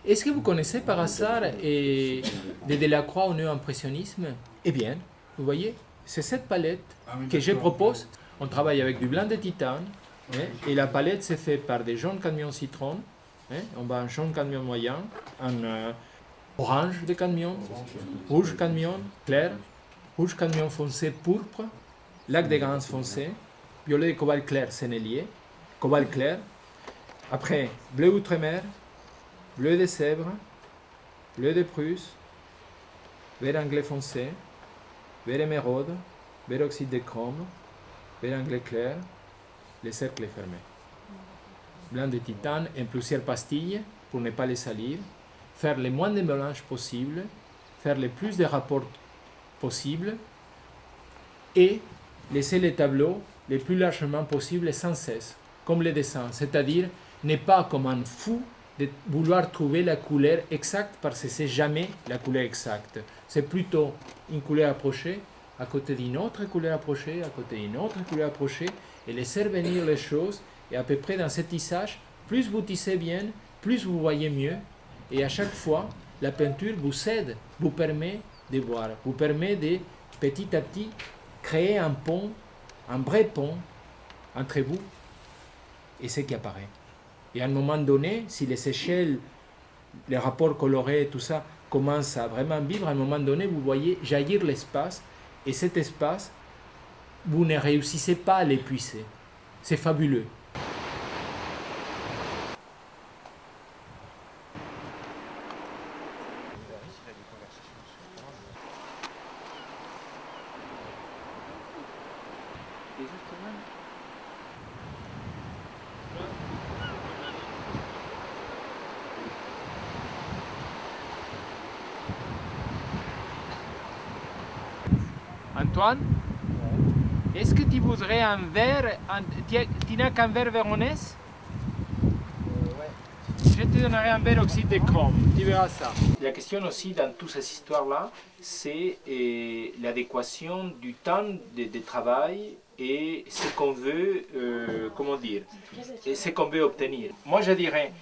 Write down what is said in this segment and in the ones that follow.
Est-ce que vous connaissez par hasard de Delacroix au néo-impressionnisme? Eh bien, vous voyez, c'est cette palette que je propose. On travaille avec du blanc de titane, hein, et la palette se fait par des jaunes cadmium citron. Hein, on va un jaune cadmium moyen, un orange de cadmium, rouge cadmium clair, rouge cadmium foncé pourpre, lac de Grance foncé, violet de cobalt clair sénélier, cobalt clair. Après, bleu outre-mer, bleu de Sèvres, bleu de Prusse, vert anglais foncé, vert émeraude, vert oxyde de chrome, vert anglais clair, les cercles fermés. Blanc de titane en plusieurs pastilles pour ne pas les salir, faire le moins de mélange possible, faire le plus de rapports possible et laisser les tableaux le plus largement possible sans cesse, comme les dessins, c'est-à-dire ne pas comme un fou de vouloir trouver la couleur exacte parce que c'est jamais la couleur exacte. C'est plutôt une couleur approchée à côté d'une autre couleur approchée, à côté d'une autre couleur approchée, et laisser venir les choses. Et à peu près dans ce tissage, plus vous tissez bien, plus vous voyez mieux. Et à chaque fois, la peinture vous aide, vous permet de voir, vous permet de petit à petit créer un pont, un vrai pont entre vous et ce qui apparaît. Et à un moment donné, si les échelles, les rapports colorés, tout ça, commencent à vraiment vivre, à un moment donné, vous voyez jaillir l'espace, et cet espace, vous ne réussissez pas à l'épuiser. C'est fabuleux. Antoine, est-ce que tu voudrais un verre, tu n'as qu'un verre véronèse? Je te donnerai un verre oxyde de chrome, tu verras ça. La question aussi dans toutes ces histoires-là, c'est l'adéquation du temps de travail et ce qu'on veut, comment dire, et ce qu'on veut obtenir. Moi je dirais,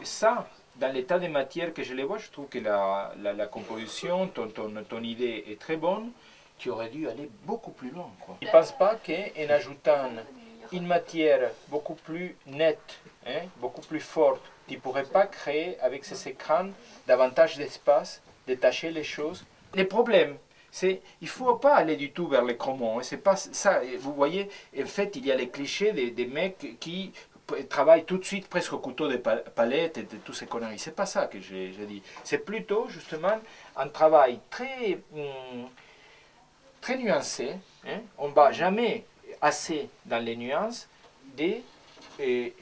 ça, dans l'état des matières que je les vois, je trouve que la composition, ton idée est très bonne. Tu aurais dû aller beaucoup plus loin, quoi. Je ne pense pas qu'en ajoutant une matière beaucoup plus nette, hein, beaucoup plus forte, tu ne pourrais pas créer avec ces écrans davantage d'espace, détacher les choses. Le problème, c'est qu'il ne faut pas aller du tout vers les chromons. Hein, c'est pas ça. Vous voyez, en fait, il y a les clichés des mecs qui travaillent tout de suite presque au couteau de palette et de toutes ces conneries. C'est pas ça que j'ai dit. C'est plutôt justement un travail très nuancé, hein. On ne va jamais assez dans les nuances des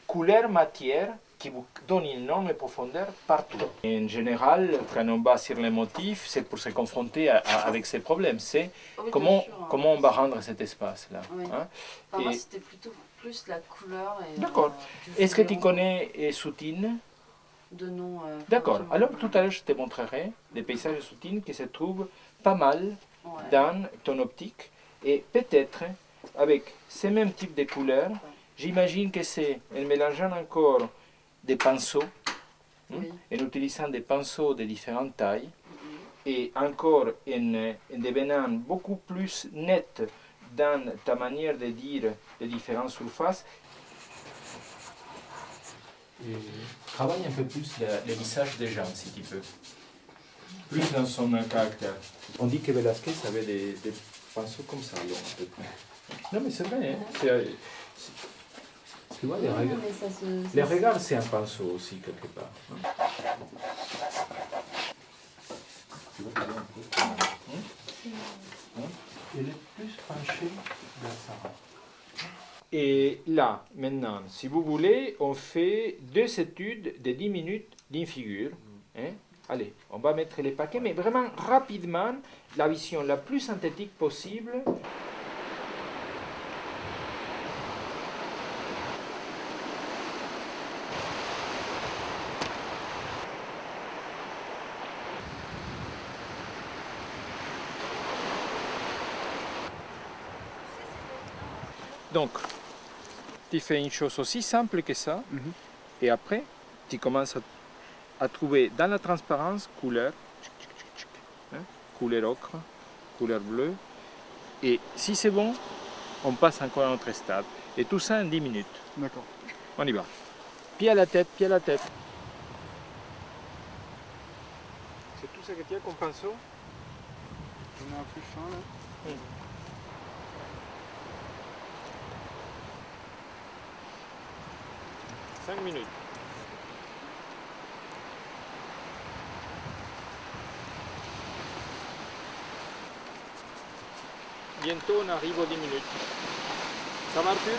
couleurs matières qui vous donnent une énorme profondeur partout. En général, quand on va sur les motifs, c'est pour se confronter avec ces problèmes. C'est comment on va rendre cet espace-là. Oui. Hein. Moi, c'était plutôt plus la couleur. D'accord. Est-ce que tu connais Soutine? De nom. D'accord. Alors tout à l'heure, je te montrerai des paysages de Soutine qui se trouvent pas mal dans ton optique, et peut-être avec ces mêmes types de couleurs, j'imagine que c'est en mélangeant encore des pinceaux, en utilisant des pinceaux de différentes tailles, et encore en devenant beaucoup plus net dans ta manière de dire les différentes surfaces. Et travaille un peu plus le visage des gens, si tu peux. Plus dans son caractère. On dit que Velázquez avait des pinceaux comme ça, alors, à peu près. Non, mais c'est vrai, hein. Tu vois, les regards, c'est un pinceau aussi, quelque part. Hein. Tu vois, il est un peu... Hein. Il est plus penché vers ça. Et là, maintenant, si vous voulez, on fait 2 études de 10 minutes d'une figure. Hein. Allez, on va mettre les paquets, mais vraiment rapidement, la vision la plus synthétique possible. Donc, tu fais une chose aussi simple que ça, et après, tu commences à trouver dans la transparence couleur, hein, couleur ocre, couleur bleue. Et si c'est bon, on passe encore à un autre stade. Et tout ça en 10 minutes. D'accord. On y va. Pied à la tête, pied à la tête. C'est tout ça que tu as comme pinceau? On a un plus fin là. 5 minutes. Bientôt on arrive aux 10 minutes. Ça va Arthur?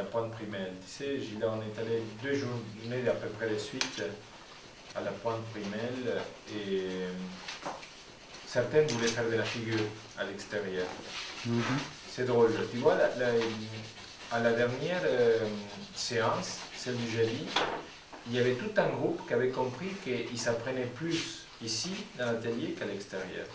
Pointe Primelle. Tu sais, Gilles, on est allé 2 journées à peu près de suite à la Pointe Primelle et certaines voulaient faire de la figure à l'extérieur. C'est drôle. Tu vois, à la dernière séance, celle du jeudi, il y avait tout un groupe qui avait compris qu'ils s'apprenaient plus ici, dans l'atelier, qu'à l'extérieur.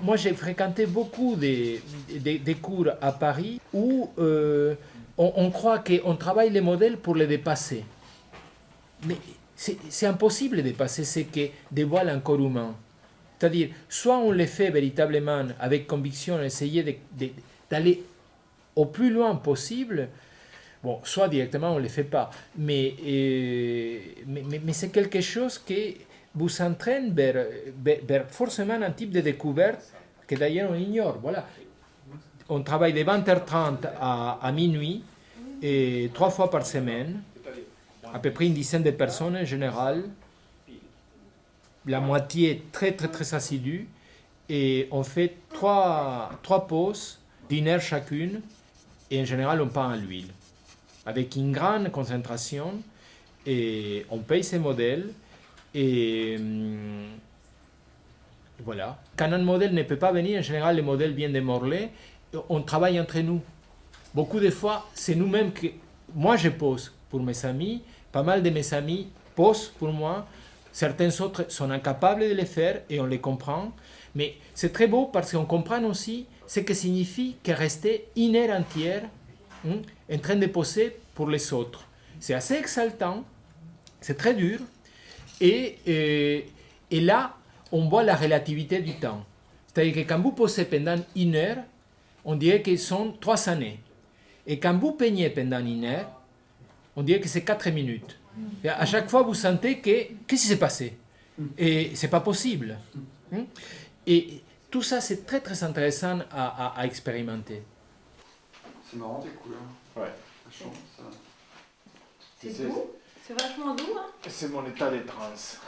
Moi, j'ai fréquenté beaucoup des cours à Paris où on croit qu'on travaille les modèles pour les dépasser. Mais c'est impossible de dépasser ce que dévoile un corps humain. C'est-à-dire, soit on les fait véritablement avec conviction, essayer d'aller au plus loin possible, bon, soit directement on ne les fait pas. Mais c'est quelque chose qui vous entraîne vers forcément un type de découverte que d'ailleurs on ignore. Voilà. On travaille de 20h30 à minuit, et 3 fois par semaine, à peu près une dizaine de personnes en général, la moitié très très très assidue, et on fait trois pauses d'1 heure chacune, et en général on peint à l'huile, avec une grande concentration, et on paye ces modèles, et voilà. Quand un modèle ne peut pas venir, en général les modèles viennent de Morlaix, on travaille entre nous. Beaucoup de fois, c'est nous-mêmes que... Moi je pose pour mes amis, pas mal de mes amis posent pour moi, Certains autres sont incapables de le faire et on les comprend. Mais c'est très beau parce qu'on comprend aussi ce que signifie que rester une heure entière en train de poser pour les autres. C'est assez exaltant, c'est très dur. Et là, on voit la relativité du temps. C'est-à-dire que quand vous posez pendant une heure, on dirait que ce sont 3 années. Et quand vous peignez pendant une heure, on dirait que c'est 4 minutes. Et à chaque fois, vous sentez que qu'est-ce qui s'est passé? Et c'est pas possible. Et tout ça, c'est très très intéressant à expérimenter. C'est marrant tes couleurs. Ouais. Ça change, ça. C'est doux. C'est vachement doux, hein. C'est mon état de transe.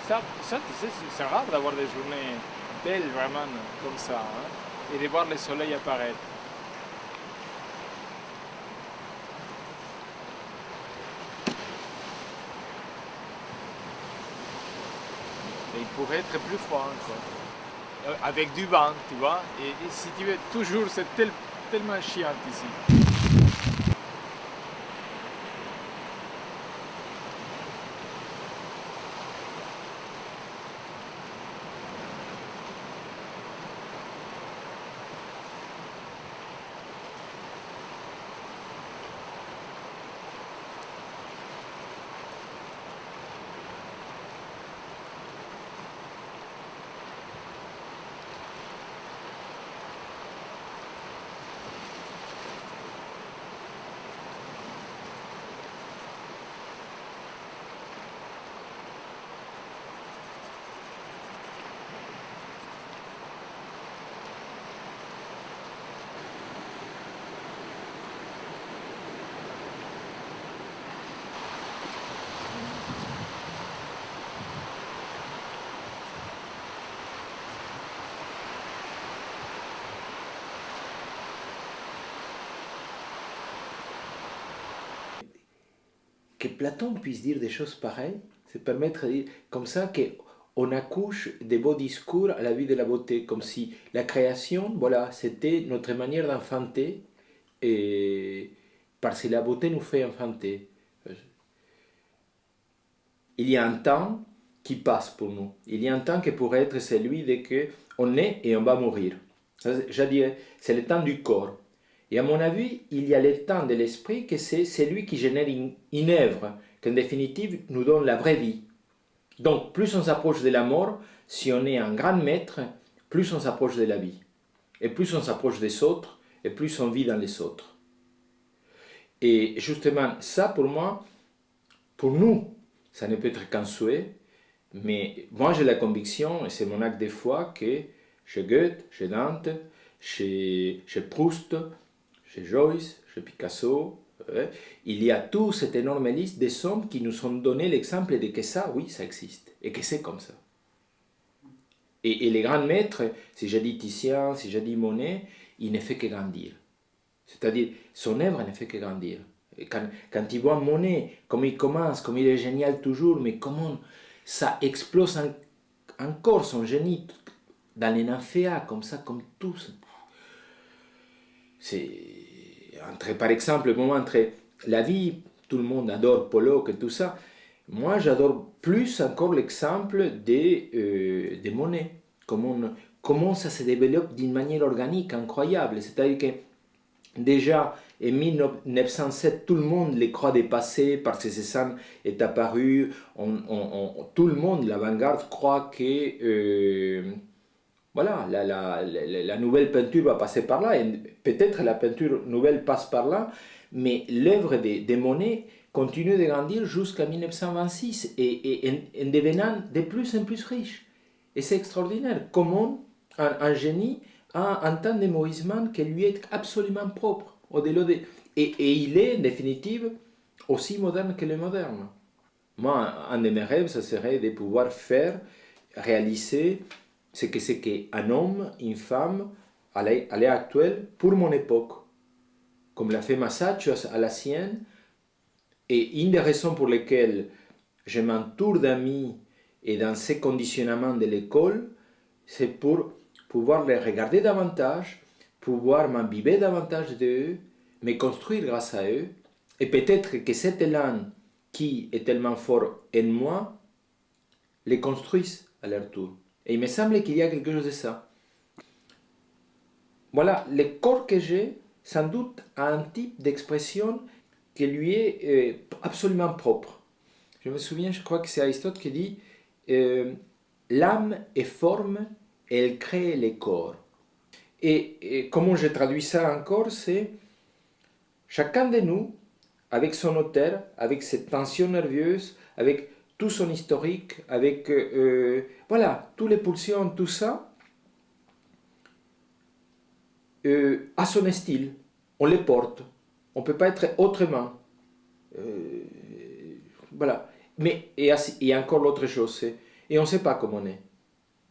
Ça, tu sais, c'est rare d'avoir des journées belles vraiment comme ça, hein, et de voir le soleil apparaître. Et il pourrait être plus froid encore, avec du vent, tu vois, et si tu veux, toujours, c'est tellement chiant ici. Que Platon puisse dire des choses pareilles, c'est permettre de dire comme ça qu'on accouche des beaux discours à la vue de la beauté, comme si la création, voilà, c'était notre manière d'enfanter, et parce que la beauté nous fait enfanter. Il y a un temps qui passe pour nous. Il y a un temps qui pourrait être celui de que on est et on va mourir. Je dirais, c'est le temps du corps. Et à mon avis, il y a le temps de l'esprit que c'est celui qui génère une œuvre, qui en définitive nous donne la vraie vie. Donc, plus on s'approche de la mort, si on est un grand maître, plus on s'approche de la vie. Et plus on s'approche des autres, et plus on vit dans les autres. Et justement, ça pour moi, pour nous, ça ne peut être qu'un souhait, mais moi j'ai la conviction, et c'est mon acte de foi, que chez Goethe, chez Dante, chez Proust, chez Joyce, chez Picasso, il y a toute cette énorme liste des hommes qui nous ont donné l'exemple de que ça, oui, ça existe, et que c'est comme ça. Et les grands maîtres, si j'ai dit Titien, si j'ai dit Monet, il ne fait que grandir. C'est-à-dire, son œuvre ne fait que grandir. Et quand il voit Monet, comme il commence, comme il est génial toujours, mais comment ça explose encore son génie dans les nymphéas, comme ça, comme tous. C'est par exemple, le moment entre la vie, tout le monde adore Pollock et tout ça. Moi, j'adore plus encore l'exemple des monnaies. Comment ça se développe d'une manière organique, incroyable. C'est-à-dire que déjà, en 1907, tout le monde les croit dépassés parce que Cézanne est apparu. Tout le monde, l'avant-garde, croit que voilà, la nouvelle peinture va passer par là. Et peut-être la peinture nouvelle passe par là, mais l'œuvre des Monet continue de grandir jusqu'à 1926 et en devenant de plus en plus riche. Et c'est extraordinaire comment un génie a un temps de Moïseman qui lui est absolument propre. Et il est, en définitive, aussi moderne que le moderne. Moi, un de mes rêves, ce serait de pouvoir réaliser ce que c'est qu'un homme, une femme, à l'heure actuelle, pour mon époque. Comme l'a fait Masaccio à la sienne. Et une des raisons pour lesquelles je m'entoure d'amis et dans ces conditionnements de l'école, c'est pour pouvoir les regarder davantage, pouvoir m'imbiber davantage d'eux, me construire grâce à eux, et peut-être que cet élan qui est tellement fort en moi, les construise à leur tour. Et il me semble qu'il y a quelque chose de ça. Voilà, le corps que j'ai, sans doute, a un type d'expression qui lui est absolument propre. Je me souviens, je crois que c'est Aristote qui dit l'âme est forme et elle crée les corps. Et comment je traduis ça encore, c'est chacun de nous, avec son auteur, avec cette tension nerveuse, avec tout son historique, avec voilà, toutes les pulsions, tout ça, a son style. On les porte. On ne peut pas être autrement. Voilà. Mais il y a encore l'autre chose, et on ne sait pas comment on est.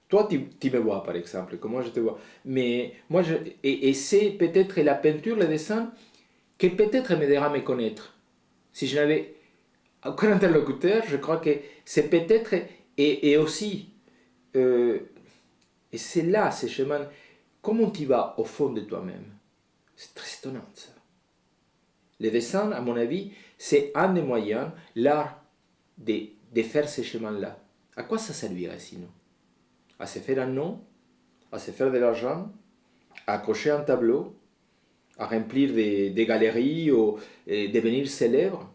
Toi, tu me vois, par exemple, comment je te vois. Mais moi, et c'est peut-être la peinture, le dessin, qui peut-être m'aidera à me connaître. Si je n'avais aucun interlocuteur, je crois que c'est peut-être, et aussi, et c'est là, ce chemin, comment tu vas au fond de toi-même. C'est très étonnant, ça. Le dessin, à mon avis, c'est un des moyens, l'art de faire ce chemin-là. À quoi ça servirait sinon? À se faire un nom, à se faire de l'argent, à accrocher un tableau, à remplir des galeries ou devenir célèbre?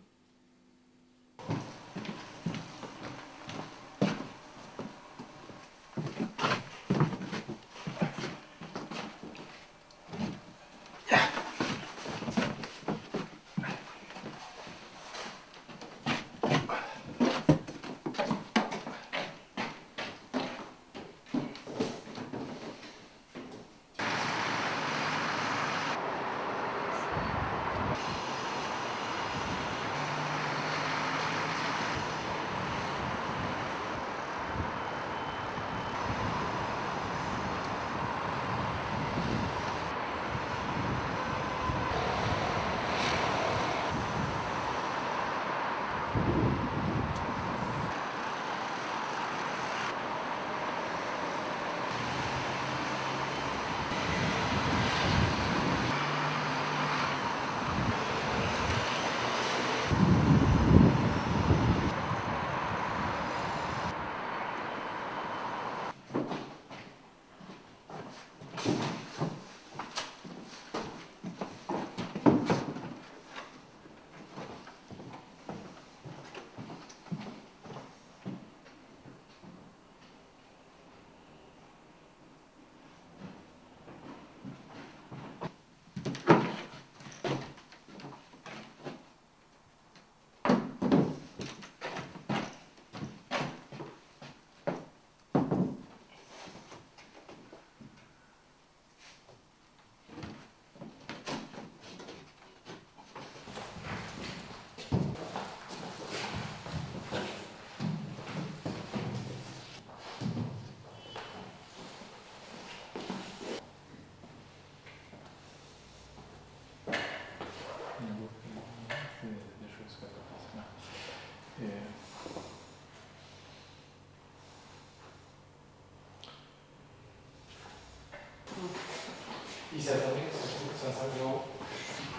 Et ça fait 500 euros.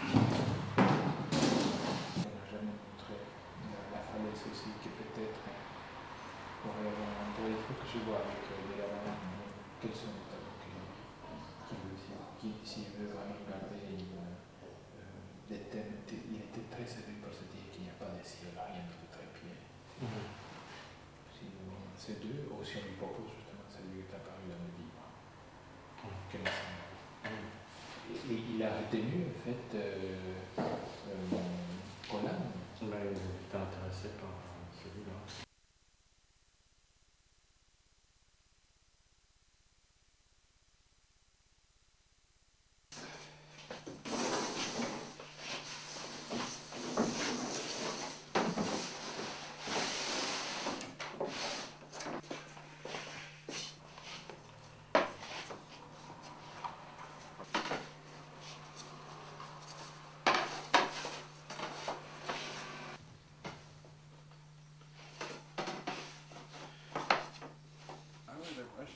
On n'a jamais montré la falaise aussi, qui peut-être pourrait avoir un endroit. Il faut que je vois avec les lavants quels sont les tableaux s'il veut vraiment garder les thèmes. Il était très sérieux pour se dire qu'il n'y a pas de ciel, rien de trépied. Si c'est deux, ou si on lui propose justement celui qui est apparu dans le livre. Et il a retenu en fait Colin. Mais j'étais intéressé par celui-là.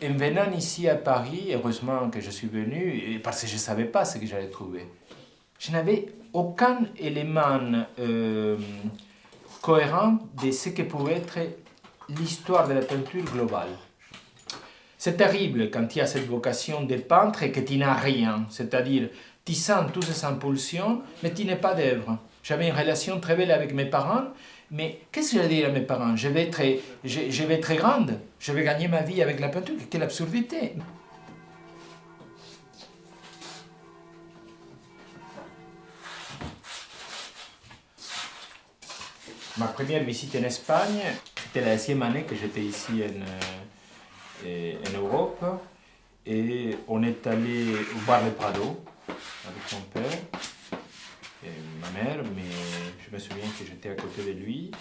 En venant ici à Paris, heureusement que je suis venu, parce que je ne savais pas ce que j'allais trouver. Je n'avais aucun élément cohérent de ce que pouvait être l'histoire de la peinture globale. C'est terrible quand il y a cette vocation de peintre et que tu n'as rien, c'est-à-dire tu sens toutes ces impulsions, mais tu n'es pas d'œuvre. J'avais une relation très belle avec mes parents, mais qu'est-ce que je vais dire à mes parents? Je vais être grande, je vais gagner ma vie avec la peinture, quelle absurdité! Ma première visite en Espagne, c'était la 10e année que j'étais ici en Europe, et on est allé voir le Prado avec mon père et ma mère, mais je me souviens que j'étais à côté de lui.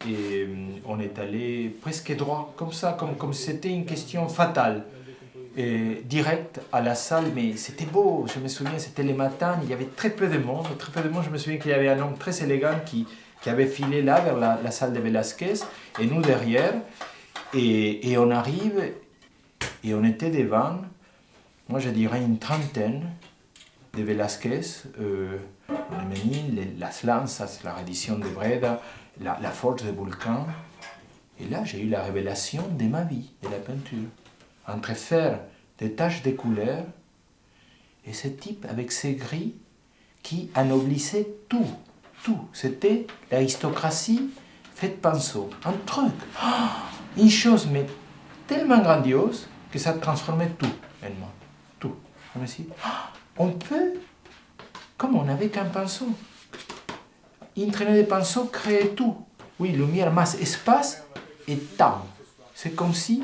Et on est allé presque droit, comme ça, comme si c'était une question fatale. Et direct à la salle, mais c'était beau, je me souviens, c'était le matin, il y avait très peu de monde, je me souviens qu'il y avait un homme très élégant qui avait filé là vers la salle de Velázquez, et nous derrière, et on arrive, et on était devant, moi je dirais une trentaine de Velázquez, les Ménil, Las Lanzas, la reddition de Breda, la forge de Vulcain. Et là, j'ai eu la révélation de ma vie, de la peinture. Entre faire des taches de couleur et ce type avec ses gris qui anoblissait tout. C'était l'aristocratie faite pinceau. Un truc, une chose, mais tellement grandiose que ça transformait tout en moi. Tout. Je me suis dit, on peut, comme on n'avait qu'un pinceau, une traînée de pinceau créait tout. Oui, lumière, masse, espace et temps. C'est comme si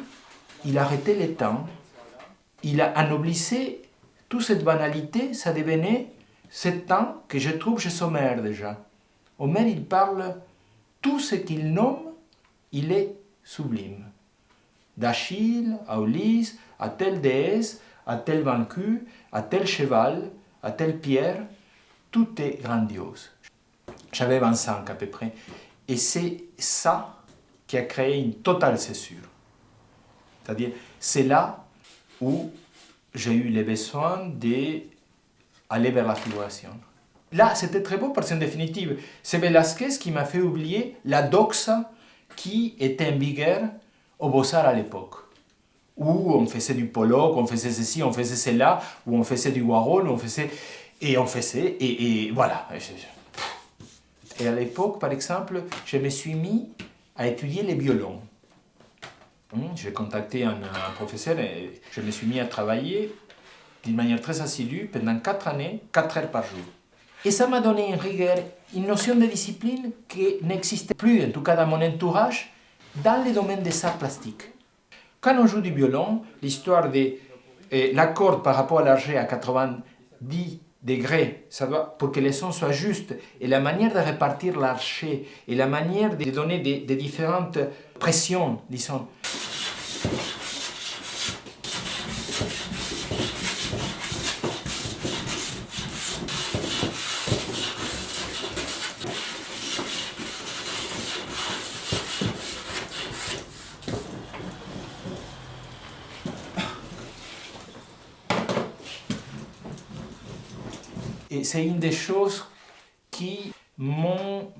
il arrêtait le temps, il a anoblissé toute cette banalité, ça devenait ce temps que je trouve chez Homère déjà. Homère, il parle, tout ce qu'il nomme, il est sublime. D'Achille à Ulysse, à telle déesse, à tel vaincu, à tel cheval, à telle pierre, tout est grandiose. J'avais 25 à peu près. Et c'est ça qui a créé une totale césure. C'est-à-dire, c'est là où j'ai eu le besoin d'aller vers la figuration. Là, c'était très beau parce qu'en définitive, c'est Velázquez qui m'a fait oublier la doxa qui était en vigueur au Beaux-Arts à l'époque. Où on faisait du Pollock, on faisait ceci, on faisait cela, où on faisait du Warhol, on faisait, et voilà. Et à l'époque, par exemple, je me suis mis à étudier les violons. J'ai contacté un professeur et je me suis mis à travailler d'une manière très assidue pendant 4 années, 4 heures par jour. Et ça m'a donné une rigueur, une notion de discipline qui n'existait plus, en tout cas dans mon entourage, dans le domaine des arts plastiques. Quand on joue du violon, l'histoire de la corde par rapport à l'archet à 90 degrés, ça doit, pour que le son soit juste, et la manière de répartir l'archet, et la manière de donner des différentes pressions, disons. Et c'est une des choses qui m'ont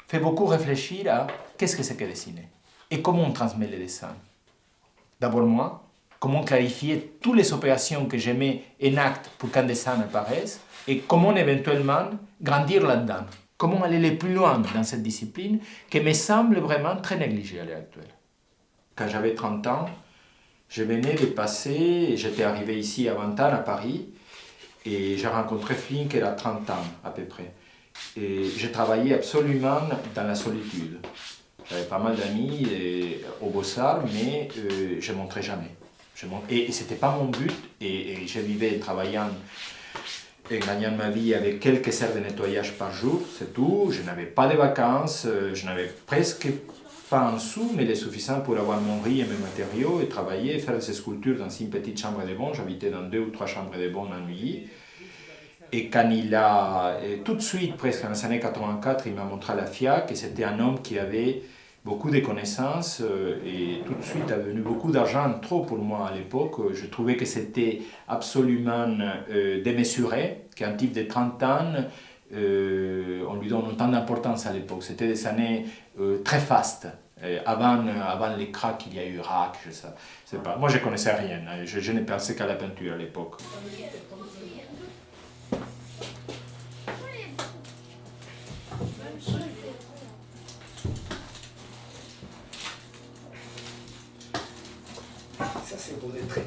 fait beaucoup réfléchir à qu'est-ce que c'est que dessiner et comment on transmet les dessins. D'abord moi, comment clarifier toutes les opérations que je mets en acte pour qu'un dessin apparaisse et comment éventuellement grandir là-dedans. Comment aller le plus loin dans cette discipline qui me semble vraiment très négligée à l'heure actuelle. Quand j'avais 30 ans, je venais de passer, j'étais arrivé ici à 20 ans à Paris et j'ai rencontré Flinker à 30 ans à peu près. Et j'ai travaillé absolument dans la solitude. J'avais pas mal d'amis au Beaux-Arts, mais je ne montrais jamais. Et ce n'était pas mon but, et je vivais en travaillant et gagnant ma vie avec quelques heures de nettoyage par jour, c'est tout. Je n'avais pas de vacances, je n'avais presque pas un sou, mais le suffisant pour avoir mon riz et mes matériaux, et travailler, faire ces sculptures dans une petite chambre de bonne. J'habitais dans 2 ou 3 chambres de bonne en Neuilly. Et quand tout de suite, presque dans les années 84, il m'a montré à la FIAC, et c'était un homme qui avait beaucoup de connaissances, et tout de suite a venu beaucoup d'argent, trop pour moi à l'époque. Je trouvais que c'était absolument démesuré, qu'un type de 30 ans, on lui donne autant d'importance à l'époque. C'était des années très fastes. Avant les cracks, il y a eu Rack, je sais pas. Moi, je ne connaissais rien, je ne pensais qu'à la peinture à l'époque. Ça, c'est pour des traits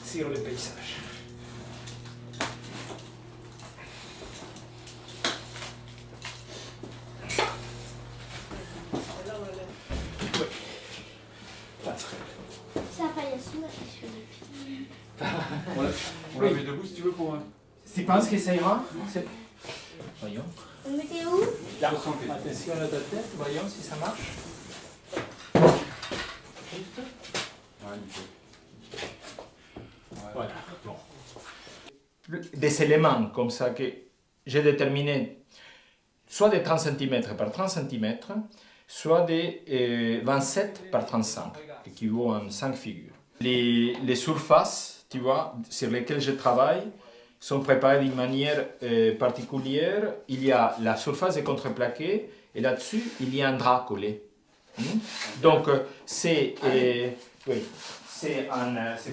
sur le paysage. Oui, pas très. Ça a failli assumer sur les pieds. On la met debout si tu veux pour... Tu penses que ça ira? Voyons. On mettait où? Là, attention à ta tête, voyons si ça marche. Voilà. Bon. Des éléments comme ça que j'ai déterminés, soit de 30 cm par 30 cm, soit de 27 par 35, qui équivaut en 5 figures. Les surfaces, tu vois, sur lesquelles je travaille, sont préparées d'une manière particulière. Il y a la surface de contreplaqué et là-dessus, il y a un drap collé. Donc, c'est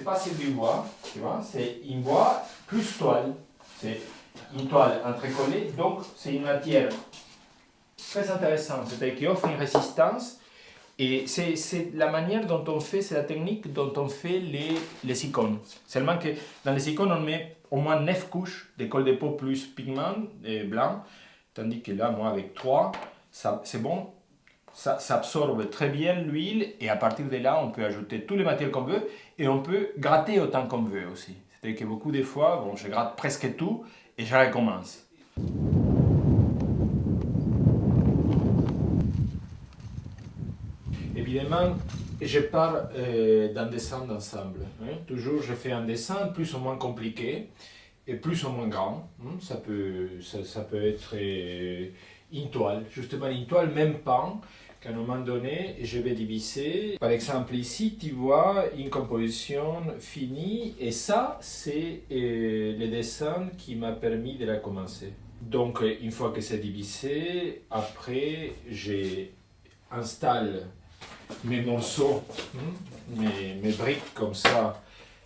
pas sur du bois, tu vois, c'est une bois plus toile. C'est une toile entrecollée, donc c'est une matière très intéressante, c'est-à-dire qui offre une résistance. Et c'est la manière dont on fait, c'est la technique dont on fait les icônes. Seulement que dans les icônes, on met au moins 9 couches de colle de peau plus pigment blanc, tandis que là, moi, avec 3, c'est bon. Ça absorbe très bien l'huile et à partir de là, on peut ajouter toutes les matières qu'on veut et on peut gratter autant qu'on veut aussi. C'est-à-dire que beaucoup de fois, bon, je gratte presque tout et je recommence. Évidemment, je pars d'un dessin d'ensemble. Toujours, je fais un dessin plus ou moins compliqué et plus ou moins grand. Ça peut être une toile, justement une toile même pas, qu'à un moment donné, je vais diviser. Par exemple, ici, tu vois une composition finie et ça, c'est le dessin qui m'a permis de la commencer. Donc, une fois que c'est divisé, après, j'installe mes morceaux, mes briques comme ça,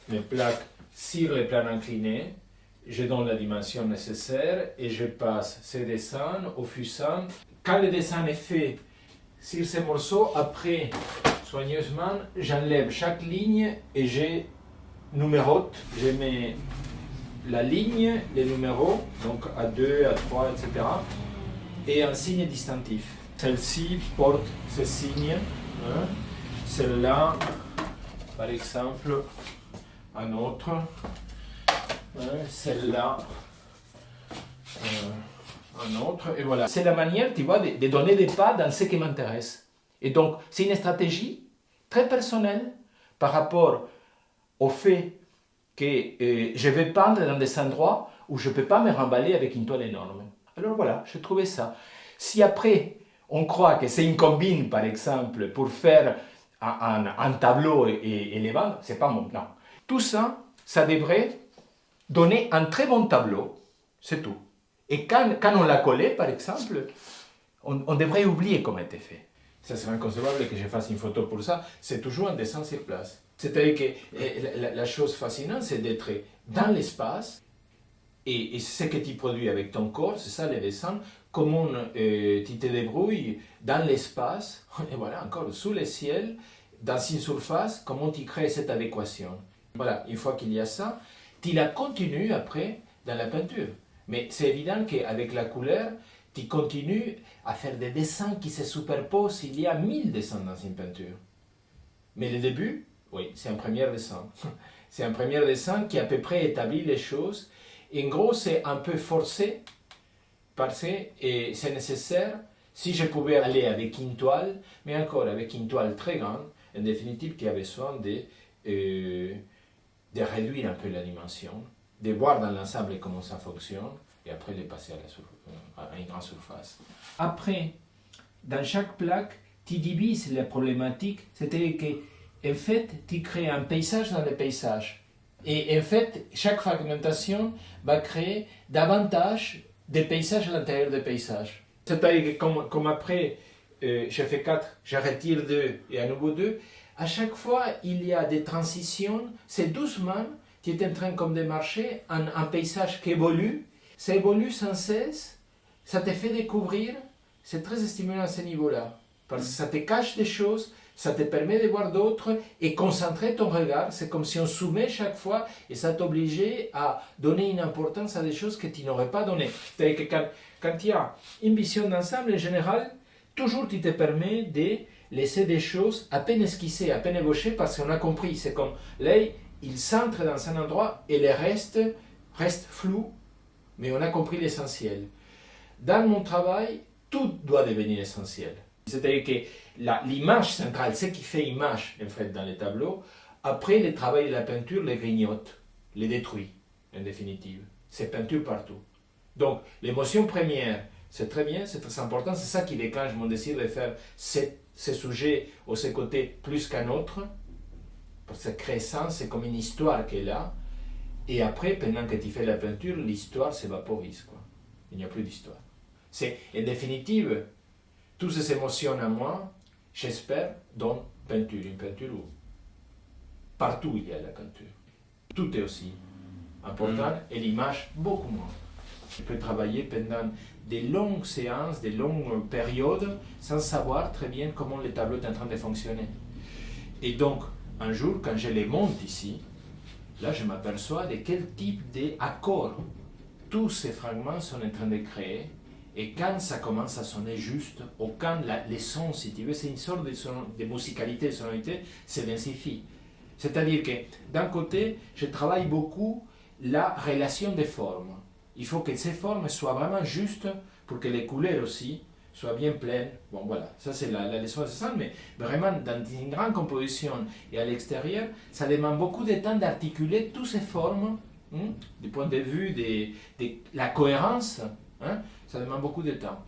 mes plaques sur les plans inclinés, je donne la dimension nécessaire et je passe ces dessins au fusain. Quand le dessin est fait sur ces morceaux, après, soigneusement, j'enlève chaque ligne et je numérote, je mets la ligne, les numéros, donc A2, A3, etc. et un signe distinctif. Celle-ci porte ce signe. Celle-là, par exemple, un autre, celle-là, un autre, et voilà. C'est la manière, tu vois, de donner des pas dans ce qui m'intéresse. Et donc, c'est une stratégie très personnelle par rapport au fait que je vais peindre dans des endroits où je ne peux pas me remballer avec une toile énorme. Alors voilà, j'ai trouvé ça. Si après, on croit que c'est une combine, par exemple, pour faire un tableau et les vendre, c'est pas mon plan. Tout ça, ça devrait donner un très bon tableau, c'est tout. Et quand on l'a collé, par exemple, on devrait oublier comment était fait. Ça serait inconcevable que je fasse une photo pour ça, c'est toujours un dessin sur place. C'est-à-dire que la chose fascinante, c'est d'être dans l'espace, et ce que tu produis avec ton corps, c'est ça les dessins, comment tu te débrouilles dans l'espace, et voilà, encore sous le ciel, dans une surface, comment tu crées cette adéquation. Voilà, une fois qu'il y a ça, tu la continues après dans la peinture. Mais c'est évident qu'avec la couleur, tu continues à faire des dessins qui se superposent. Il y a 1000 dessins dans une peinture. Mais le début, oui, c'est un premier dessin. C'est un premier dessin qui à peu près établit les choses. En gros, c'est un peu forcé parce que c'est nécessaire. Si je pouvais aller avec une toile, mais encore avec une toile très grande, en définitive, qui a besoin de réduire un peu la dimension, de voir dans l'ensemble comment ça fonctionne, et après de passer à une grande surface. Après, dans chaque plaque, tu divises la problématique, c'est-à-dire que, en fait, tu crées un paysage dans le paysage. Et en fait, chaque fragmentation va créer davantage de paysages à l'intérieur des paysages. C'est-à-dire que comme après, je fais 4, je retire 2 et à nouveau 2, à chaque fois, il y a des transitions, c'est doucement, tu es en train comme de marcher, un paysage qui évolue, ça évolue sans cesse, ça te fait découvrir, c'est très stimulant à ce niveau-là, parce que ça te cache des choses, ça te permet de voir d'autres et concentrer ton regard, c'est comme si on soumet chaque fois et ça t'obligeait à donner une importance à des choses que tu n'aurais pas donné. C'est-à-dire que quand tu as une vision d'ensemble, en général, toujours tu te permets de laisser des choses à peine esquissées, à peine ébauchées, parce qu'on a compris, c'est comme l'œil, il centre dans un endroit et le reste reste flou, mais on a compris l'essentiel. Dans mon travail, tout doit devenir essentiel. C'est-à-dire que l'image centrale, ce qui fait image en fait dans les tableaux, après le travail de la peinture, les grignote, les détruit, en définitive. C'est peinture partout. Donc, l'émotion première, c'est très bien, c'est très important, c'est ça qui déclenche mon désir de faire ce sujet ou ce côté plus qu'un autre, parce que crée sens, c'est comme une histoire qui est là, et après, pendant que tu fais la peinture, l'histoire s'évaporise, quoi. Il n'y a plus d'histoire. C'est, en définitive, toutes ces émotions à moi, j'espère, dans peinture, une peinture où partout il y a la peinture. Tout est aussi important, et l'image beaucoup moins. Je peux travailler pendant des longues séances, des longues périodes, sans savoir très bien comment le tableau est en train de fonctionner. Et donc, un jour, quand je les monte ici, là, je m'aperçois de quel type d'accords tous ces fragments sont en train de créer. Et quand ça commence à sonner juste, ou quand les sons, si tu veux, c'est une sorte de musicalité, de sonorité, s'intensifie. C'est-à-dire que, d'un côté, je travaille beaucoup la relation des formes. Il faut que ces formes soient vraiment justes pour que les couleurs aussi soient bien pleines. Bon, voilà, ça c'est la leçon de ça, mais vraiment, dans une grande composition et à l'extérieur, ça demande beaucoup de temps d'articuler toutes ces formes, du point de vue de la cohérence, ça demande beaucoup de temps.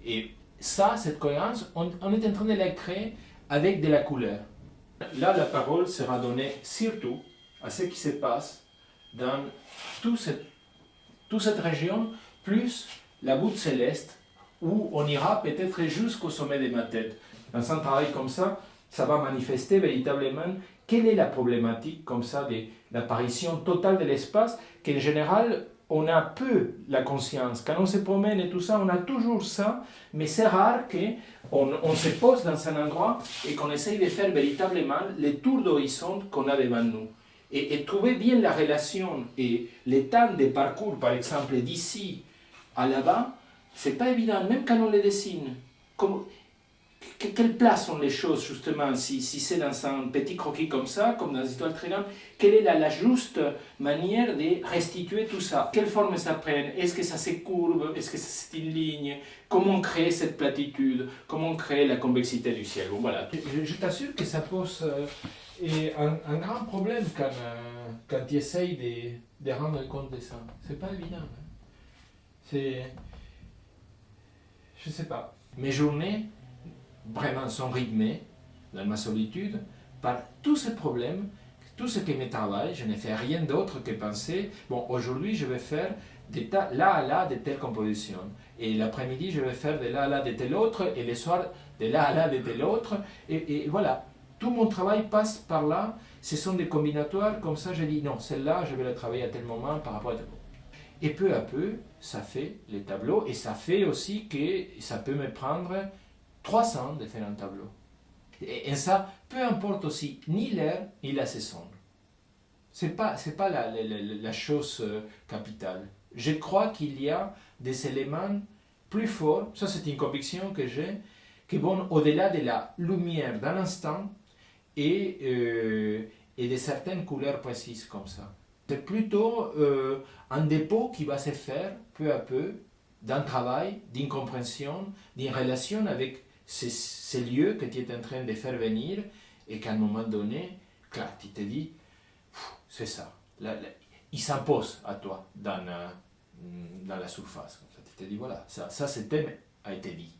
Et ça, cette cohérence, on est en train de la créer avec de la couleur. Là, la parole sera donnée surtout à ce qui se passe dans toute cette région, plus la voûte céleste, où on ira peut-être jusqu'au sommet de ma tête. Dans un travail comme ça va manifester véritablement quelle est la problématique comme ça de l'apparition totale de l'espace, qu'en général, on a peu la conscience. Quand on se promène et tout ça, on a toujours ça, mais c'est rare qu'on se pose dans un endroit et qu'on essaye de faire véritablement le tour d'horizon qu'on a devant nous. Et trouver bien la relation et le temps de parcours, par exemple, d'ici à là-bas, c'est pas évident, même quand on les dessine. Quelle place ont les choses, justement, si c'est dans un petit croquis comme ça, comme dans une toile très grande, quelle est la juste manière de restituer tout ça? Quelle forme ça prend? Est-ce que ça se courbe? Est-ce que c'est une ligne? Comment créer cette platitude? Comment créer la convexité du ciel? Bon, voilà. Je t'assure que ça pose un grand problème quand tu essayes de rendre compte de ça. C'est pas évident. Je sais pas. Mes journées vraiment sont rythmées, dans ma solitude, par tous ces problèmes tout ce qui me travaille, je ne fais rien d'autre que penser, bon, aujourd'hui je vais faire de là à là de telle composition. Et l'après-midi, je vais faire de là à là de tel autre, et le soir, de là à là de tel autre. Et voilà, tout mon travail passe par là. Ce sont des combinatoires, comme ça je dis, non, celle-là, je vais la travailler à tel moment par rapport à tel moment. Et peu à peu, ça fait les tableaux, et ça fait aussi que ça peut me prendre 3 ans de faire un tableau. Et ça, peu importe aussi ni l'heure ni la saison. C'est pas la chose capitale. Je crois qu'il y a des éléments plus forts, ça c'est une conviction que j'ai, qui vont au-delà de la lumière d'un instant et de certaines couleurs précises comme ça. C'est plutôt un dépôt qui va se faire peu à peu d'un travail, d'une compréhension, d'une relation avec ces lieux que tu es en train de faire venir et qu'à un moment donné, clac, tu te dis, c'est ça. Il s'impose à toi dans la surface. Tu te dis, voilà, ça ce thème a été dit.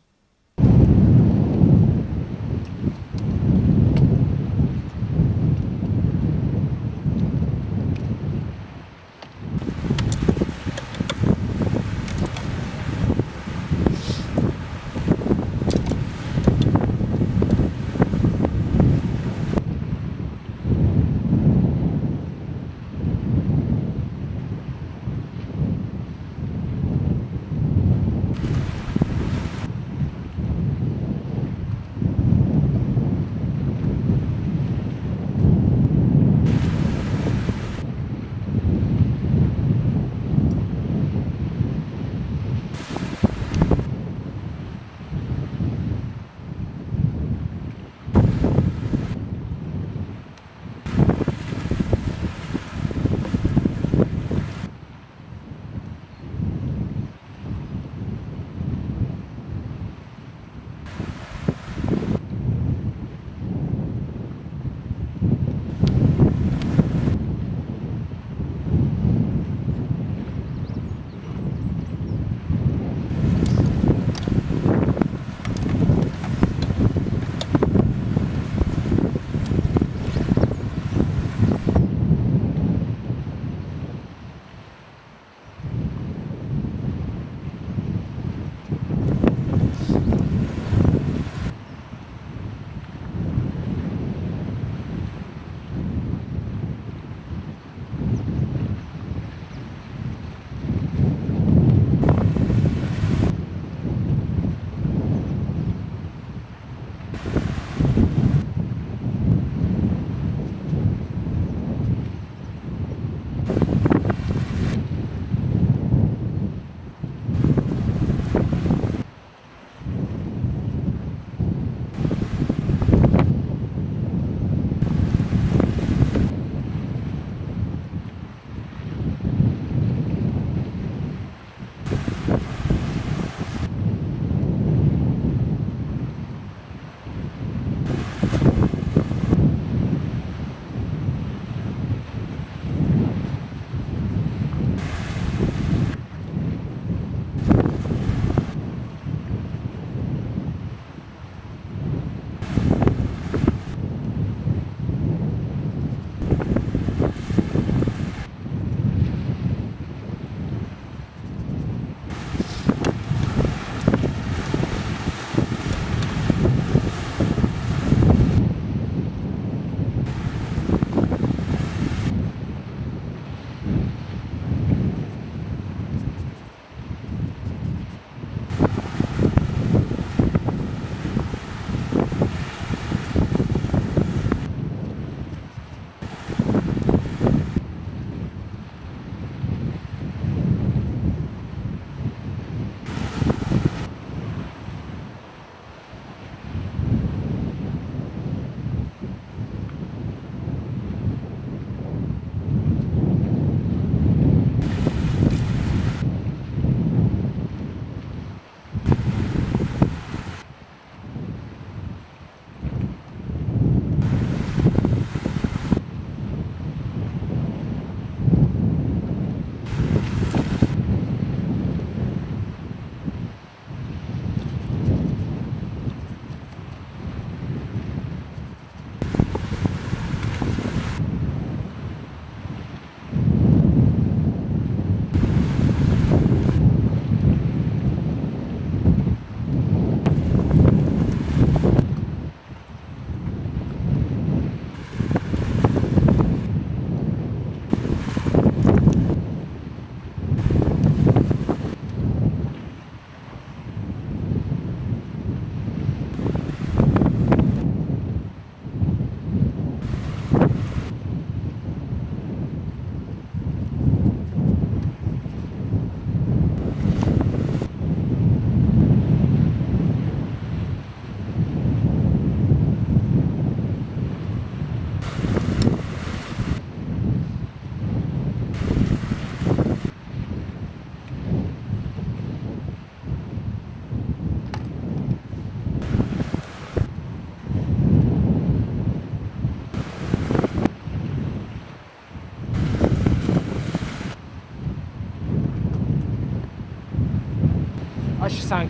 G5,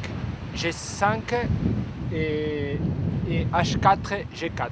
G5 et H4, G4.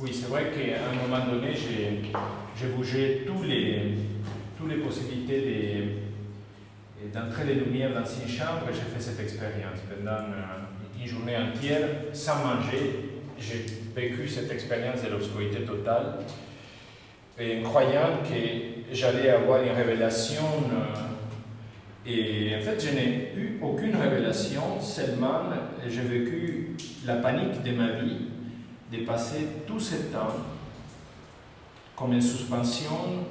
Oui, c'est vrai qu'à un moment donné, j'ai bougé toutes les possibilités d'entrer les lumières dans une chambre et j'ai fait cette expérience. Pendant une journée entière, sans manger, j'ai vécu cette expérience de l'obscurité totale et en croyant que j'allais avoir une révélation. Et en fait, je n'ai eu aucune révélation, seulement j'ai vécu la panique de ma vie, de passer tout ce temps comme une suspension,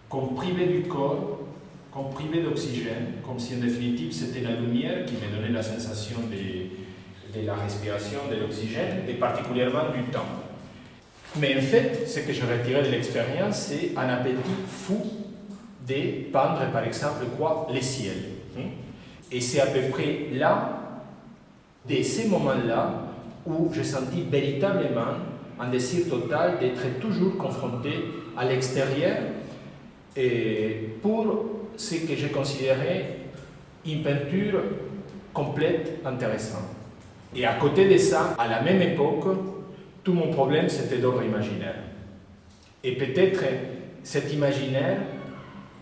comme privé du corps, comme privé d'oxygène, comme si en définitive c'était la lumière qui me donnait la sensation de la respiration, de l'oxygène, et particulièrement du temps. Mais en fait, ce que je retirais de l'expérience, c'est un appétit fou de peindre, par exemple, les ciels. Et c'est à peu près là, de ces moments-là, où j'ai senti véritablement un désir total d'être toujours confronté à l'extérieur et pour ce que j'ai considéré une peinture complète, intéressante. Et à côté de ça, à la même époque, tout mon problème c'était d'ordre imaginaire. Et peut-être cet imaginaire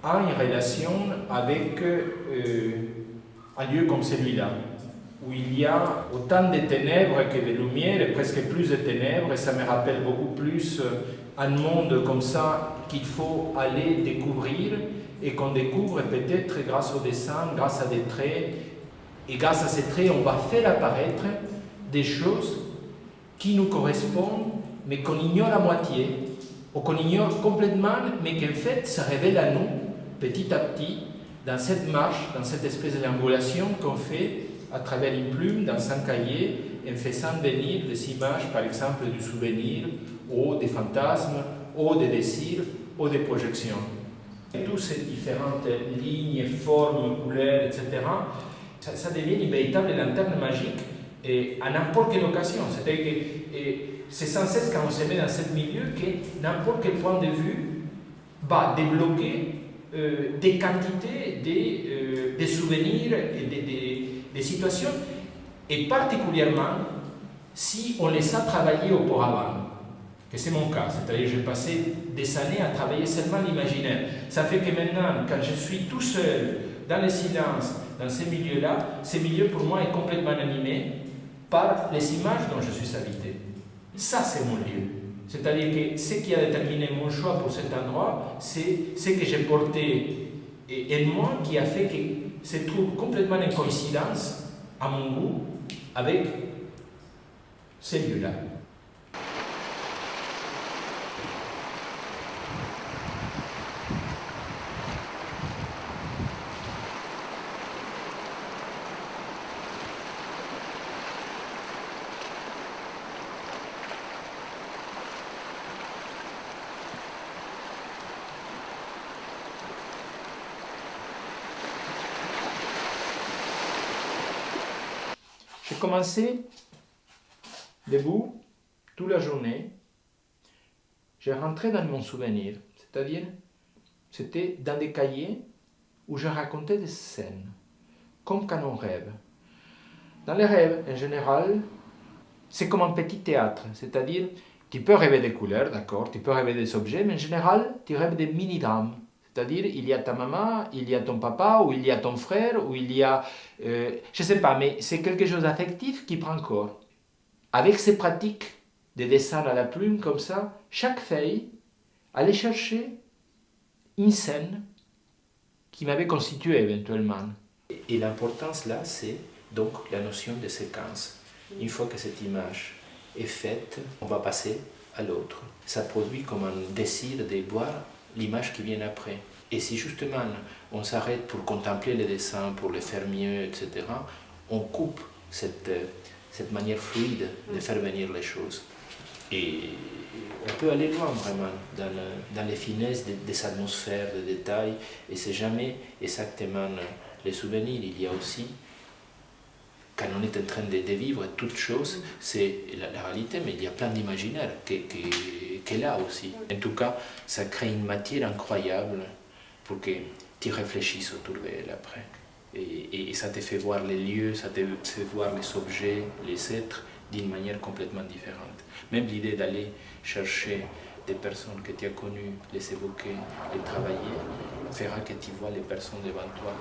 a une relation avec un lieu comme celui-là, où il y a autant de ténèbres que de lumière, et presque plus de ténèbres, et ça me rappelle beaucoup plus un monde comme ça qu'il faut aller découvrir, et qu'on découvre peut-être grâce au dessin, grâce à des traits, et grâce à ces traits, on va faire apparaître des choses qui nous correspondent, mais qu'on ignore à moitié, ou qu'on ignore complètement, mais qu'en fait se révèlent à nous, petit à petit, dans cette marche, dans cette espèce de déambulation qu'on fait à travers une plume, dans un cahier, en faisant venir des images, par exemple, du souvenir, ou des fantasmes, ou des désirs, ou des projections. Et toutes ces différentes lignes, formes, couleurs, etc., ça devient une véritable lanterne magique et à n'importe quelle occasion. C'est-à-dire que c'est sans cesse quand on se met dans ce milieu que n'importe quel point de vue va débloquer des quantités, des souvenirs et des situations, et particulièrement si on les a travaillés auparavant. Que c'est mon cas, c'est-à-dire que j'ai passé des années à travailler seulement l'imaginaire. Ça fait que maintenant, quand je suis tout seul, dans le silence, dans ces milieux-là, ce milieu pour moi est complètement animé par les images dont je suis habité. Ça, c'est mon lieu. C'est-à-dire que ce qui a déterminé mon choix pour cet endroit, c'est ce que j'ai porté en moi qui a fait que se trouve complètement en coïncidence, à mon goût, avec ces lieux-là. J'ai commencé debout toute la journée. J'ai rentré dans mon souvenir, c'est-à-dire c'était dans des cahiers où je racontais des scènes, comme quand on rêve. Dans les rêves, en général, c'est comme un petit théâtre, c'est-à-dire tu peux rêver des couleurs, d'accord, tu peux rêver des objets, mais en général, tu rêves des mini-drames. C'est-à-dire, il y a ta maman, il y a ton papa, ou il y a ton frère, ou il y a... je ne sais pas, mais c'est quelque chose d'affectif qui prend corps. Avec ces pratiques de dessin à la plume, comme ça, chaque feuille allait chercher une scène qui m'avait constitué éventuellement. Et l'importance là, c'est donc la notion de séquence. Une fois que cette image est faite, on va passer à l'autre. Ça produit comme un désir de voir l'image qui vient après. Et si justement on s'arrête pour contempler les dessins, pour les faire mieux, etc., on coupe cette manière fluide de faire venir les choses. Et on peut aller loin vraiment dans les finesses des atmosphères, des détails, et c'est jamais exactement les souvenirs. Il y a aussi, quand on est en train de vivre toute chose, c'est la réalité, mais il y a plein d'imaginaire qui est là aussi. En tout cas, ça crée une matière incroyable pour que tu réfléchisses autour d'elle après. Et ça te fait voir les lieux, ça te fait voir les objets, les êtres d'une manière complètement différente. Même l'idée d'aller chercher des personnes que tu as connues, les évoquer, les travailler, fera que tu vois les personnes devant toi,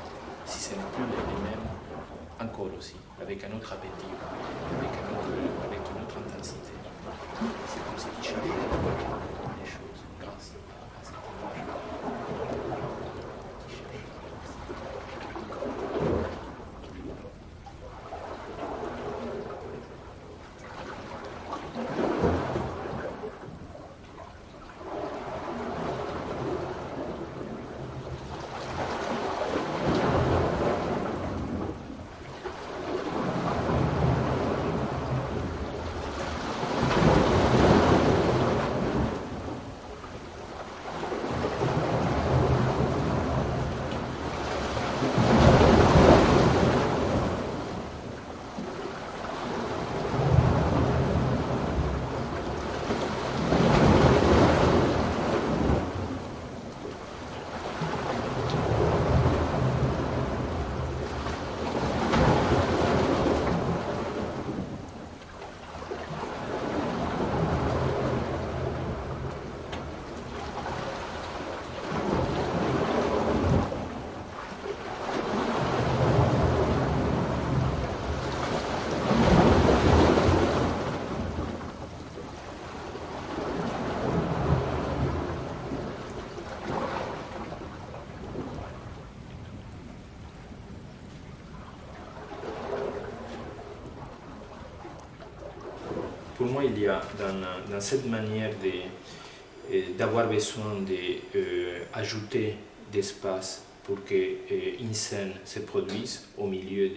si ce n'est plus les mêmes, encore aussi, avec un autre appétit, avec une autre intensité. C'est comme si tu changeais les choses grâce à cette image. moi, il y a dans cette manière d'avoir besoin d'ajouter d'espace pour qu'une scène se produise au milieu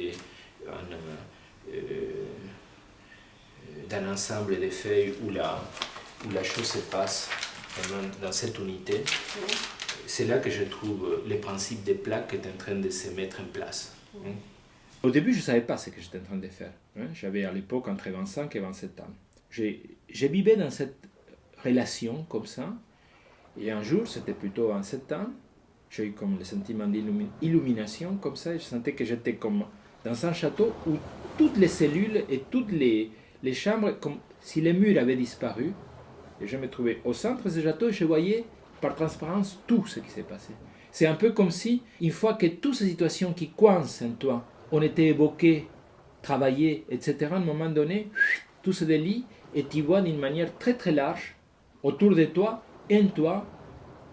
d'un ensemble de feuilles où la chose se passe vraiment dans cette unité. C'est là que je trouve le principe des plaques qui est en train de se mettre en place. Au début, je ne savais pas ce que j'étais en train de faire. J'avais à l'époque entre 25 et 27 ans. J'ai vivais dans cette relation comme ça. Et un jour, c'était plutôt en 7 ans, j'ai eu comme le sentiment d'illumination comme ça. Et je sentais que j'étais comme dans un château où toutes les cellules et toutes les chambres, comme si les murs avaient disparu. Et je me trouvais au centre de ce château et je voyais par transparence tout ce qui s'est passé. C'est un peu comme si, une fois que toutes ces situations qui coincent en toi ont été évoquées, travaillées, etc., à un moment donné, tout se délie et tu vois d'une manière très très large, autour de toi, en toi,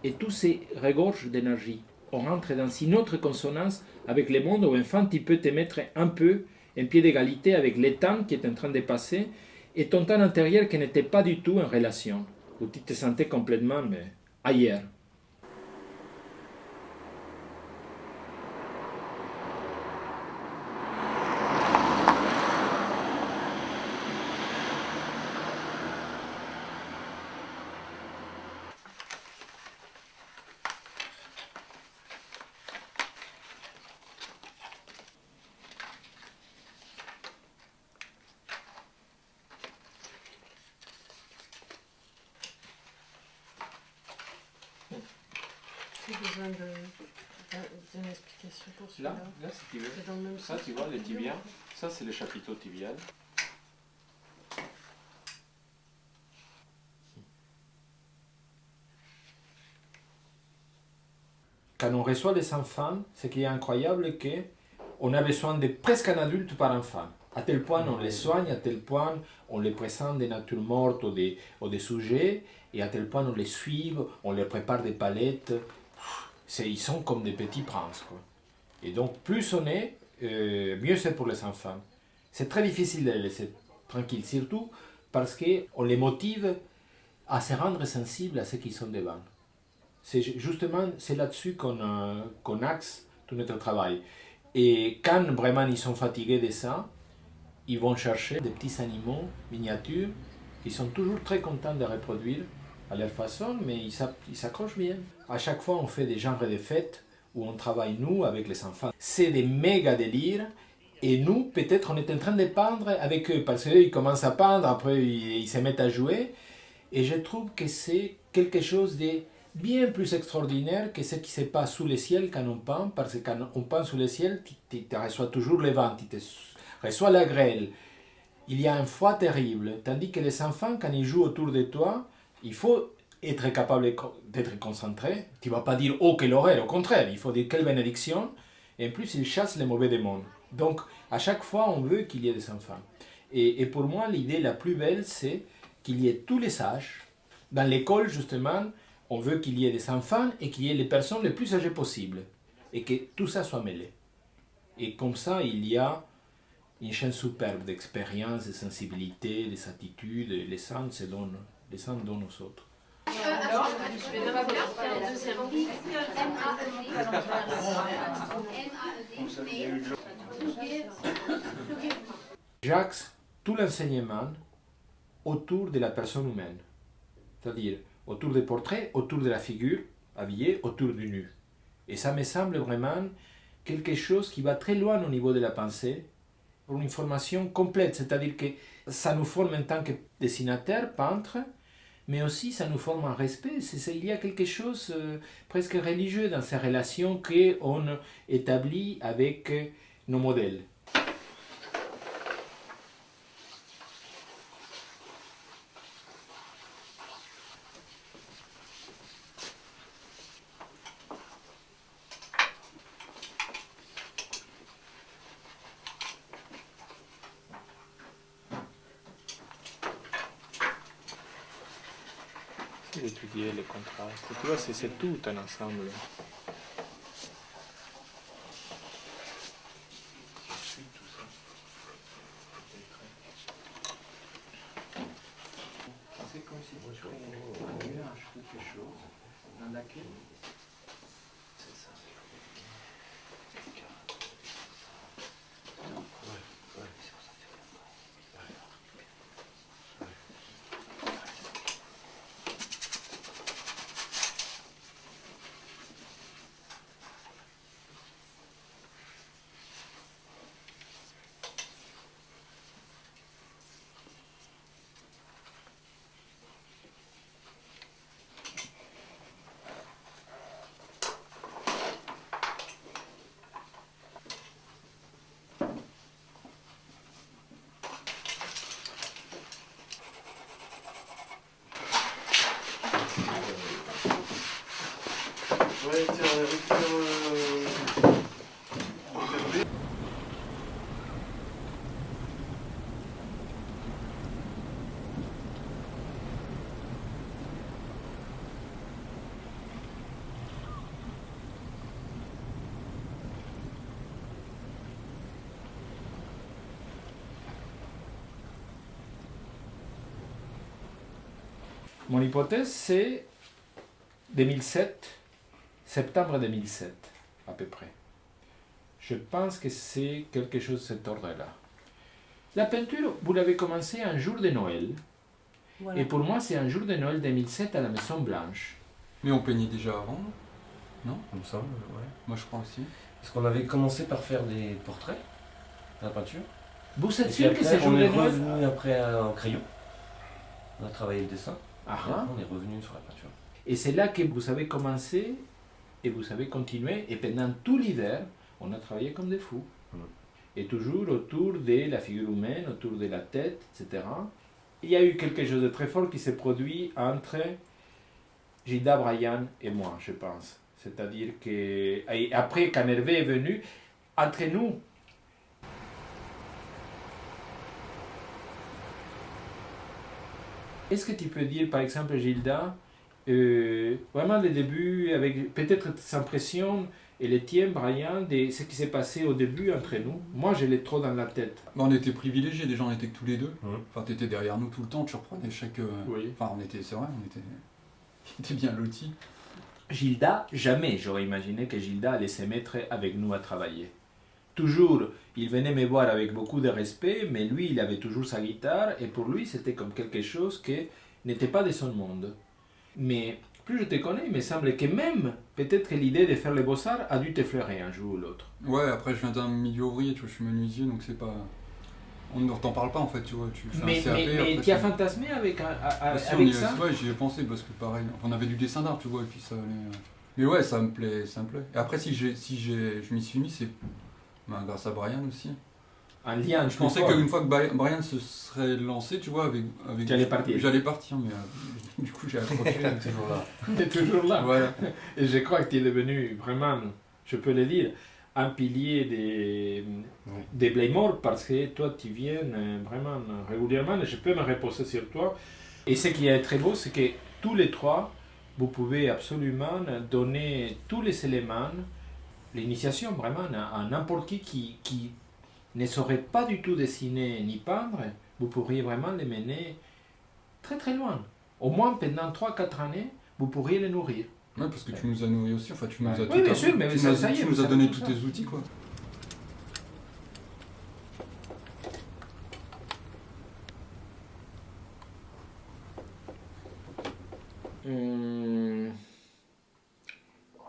et tout se regorge d'énergie. On rentre dans une autre consonance avec le monde où enfin tu peux te mettre un peu en pied d'égalité avec le temps qui est en train de passer et ton temps intérieur qui n'était pas du tout en relation, où tu te sentais complètement ailleurs. J'ai besoin d'une explication pour celui-là. Là, si tu veux. C'est dans le même Ça, sens tu que vois, le le tibia. tibia. Ça, c'est le chapiteau tibial. Quand on reçoit des enfants, ce qui est incroyable, c'est qu'on a besoin de presque un adulte par enfant. À tel point on les soigne, à tel point on les présente des natures mortes ou des sujets, et à tel point on les suit, on leur prépare des palettes. Ils sont comme des petits princes, quoi. Et donc plus on est, mieux c'est pour les enfants. C'est très difficile de les laisser tranquilles, surtout parce qu'on les motive à se rendre sensibles à ce qu'ils sont devant. C'est justement là-dessus qu'on axe tout notre travail. Et quand vraiment ils sont fatigués de ça, ils vont chercher des petits animaux miniatures qu'ils sont toujours très contents de reproduire à leur façon, mais ils s'accrochent bien. À chaque fois, on fait des genres de fêtes où on travaille, nous, avec les enfants. C'est des méga délires, et nous, peut-être, on est en train de peindre avec eux, parce qu'eux, ils commencent à peindre, après, ils se mettent à jouer, et je trouve que c'est quelque chose de bien plus extraordinaire que ce qui se passe sous le ciel quand on peint, parce que quand on peint sous le ciel, tu reçois toujours le vent, tu reçois la grêle, il y a un froid terrible, tandis que les enfants, quand ils jouent autour de toi, il faut être capable d'être concentré. Tu ne vas pas dire « Oh, quelle horreur !» Au contraire, il faut dire « Quelle bénédiction !» Et en plus, ils chassent les mauvais démons. Donc, à chaque fois, on veut qu'il y ait des enfants. Et pour moi, l'idée la plus belle, c'est qu'il y ait tous les âges. Dans l'école, justement, on veut qu'il y ait des enfants et qu'il y ait les personnes les plus âgées possibles. Et que tout ça soit mêlé. Et comme ça, il y a une chaîne superbe d'expériences, de sensibilité, des attitudes. Les uns se donnent les uns donnent aux autres. Alors, je vais d'abord faire le deuxième. J'axe tout l'enseignement autour de la personne humaine. C'est-à-dire autour des portraits, autour de la figure habillée, autour du nu. Et ça me semble vraiment quelque chose qui va très loin au niveau de la pensée, pour une formation complète, c'est-à-dire que ça nous forme en tant que dessinateur, peintre, mais aussi ça nous forme en respect. Il y a quelque chose presque religieux dans ces relations qu'on établit avec nos modèles. D'étudier les contrastes. Tu vois, c'est tout un ensemble. dans laquelle Mon hypothèse, c'est 2007, septembre 2007, à peu près. Je pense que c'est quelque chose de cet ordre-là. La peinture, vous l'avez commencé un jour de Noël. Voilà. Et pour moi, c'est un jour de Noël 2007 à la Maison Blanche. Mais on peignait déjà avant, non? Il me semble, ouais. Moi je crois aussi. Parce qu'on avait commencé par faire des portraits, la peinture. Vous Et êtes puis sûr que après, c'est jour on de est Noël? revenu après en crayon. On a travaillé le dessin. Ah, Et après, on est revenu sur la peinture. et c'est là que vous avez commencé et vous avez continué. Et pendant tout l'hiver, on a travaillé comme des fous. Et toujours autour de la figure humaine, autour de la tête, etc. Il y a eu quelque chose de très fort qui s'est produit entre Gilda Bryan et moi, je pense. C'est-à-dire que, et après, quand Hervé est venu, entre nous, est-ce que tu peux dire, par exemple, Gilda, vraiment le début, avec peut-être tes impressions et les tiennes, Brian, de ce qui s'est passé au début entre nous? Moi, je l'ai trop dans la tête. Bah, on était privilégiés, déjà on était que tous les deux. Mhm. Enfin, t'étais derrière nous tout le temps, tu reprenais chaque. Oui. Enfin, on était, c'est vrai, on était bien lotis. Gilda, jamais j'aurais imaginé que Gilda allait se mettre avec nous à travailler. Toujours, il venait me voir avec beaucoup de respect, mais lui, il avait toujours sa guitare, et pour lui, c'était comme quelque chose qui n'était pas de son monde. Mais plus je te connais, il me semble que même, peut-être que l'idée de faire les beaux-arts a dû t'effleurer un jour ou l'autre. Ouais, après je viens d'un milieu ouvrier, tu vois, je suis menuisier, donc c'est pas. On ne t'en parle pas en fait, tu vois. Tu fais Mais un CAP, après, tu as fantasmé avec, Ah, si, avec ça? ouais, j'y ai pensé parce que pareil, on avait du dessin d'art, tu vois, et puis ça allait. Mais ouais, ça me plaît, ça me plaît. Et après, je m'y suis mis, c'est grâce à Brian aussi. Un lien. Je pensais qu'une fois que Brian se serait lancé, tu vois, avec Tu allais partir. J'allais partir, mais du coup j'ai accroché. Toujours là. Tu es toujours là. Voilà. Et je crois que tu es devenu vraiment, je peux le dire, un pilier des Blaymore parce que toi tu viens vraiment régulièrement et je peux me reposer sur toi. Et ce qui est très beau, c'est que tous les trois, vous pouvez absolument donner tous les éléments, l'initiation vraiment à n'importe qui ne saurait pas du tout dessiner ni peindre. Vous pourriez vraiment les mener très très loin. Au moins pendant 3-4 années, vous pourriez les nourrir. Ouais, parce que tu nous as nourris aussi, enfin tu nous as Oui, bien sûr, mais tu ça, nous as, ça y est, tu vous nous as savez donné tout tous ça. tes outils, quoi.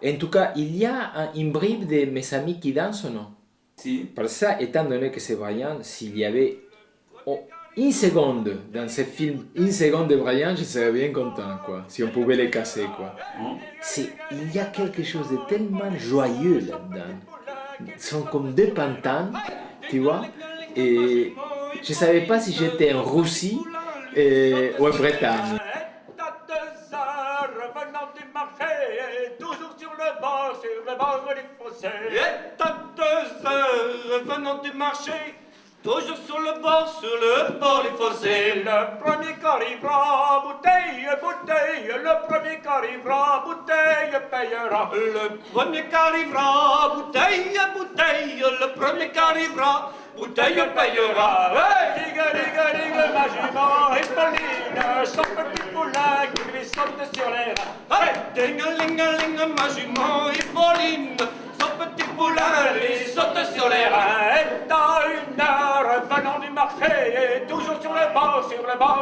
En tout cas, il y a une bribe de mes amis qui dansent ou non? Si. Par ça, étant donné que c'est Brian, s'il y avait une seconde dans ce film, une seconde de Brian, je serais bien content, quoi. Si on pouvait les casser, quoi. Il y a quelque chose de tellement joyeux là-dedans. Ils sont comme deux pantanes, tu vois. Et je ne savais pas si j'étais en Russie ou en Bretagne. Revenant du marché, toujours sur le bord du fossé. Et à 2 heures, revenant du marché, toujours sur le bord du fossé. Le premier qui arrivera, bouteille, bouteille. Le premier qui arrivera, bouteille, payera. Le premier qui arrivera, bouteille, bouteille. Le premier qui arrivera, bouteille, payera. Hey, ligue, ma jument et Pauline, son petit poulain qui lui saute sur les reins. Hey, Ding-a-ling-a-ling, ma jument Hippolyne, son petit poulain lui saute sur les reins. Et à 1 heure, venant du marché, toujours sur le bord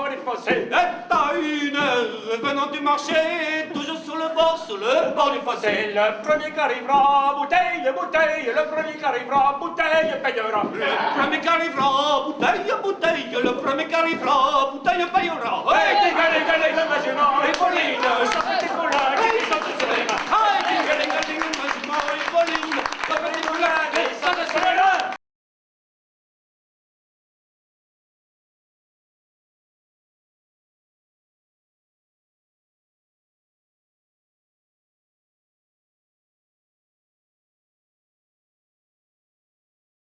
du fossé. Et à 1 heure, venant du marché, toujours sur le bord du fossé. Le premier qui arrivera, bouteille, bouteille, le premier qui arrivera, bouteille, payera. Le premier qui arrivera, bouteille, bouteille, le premier qui arrivera, bouteille, payera. Et ding-a-ling-a-ling, ma jument Hippolyne, son petit poulain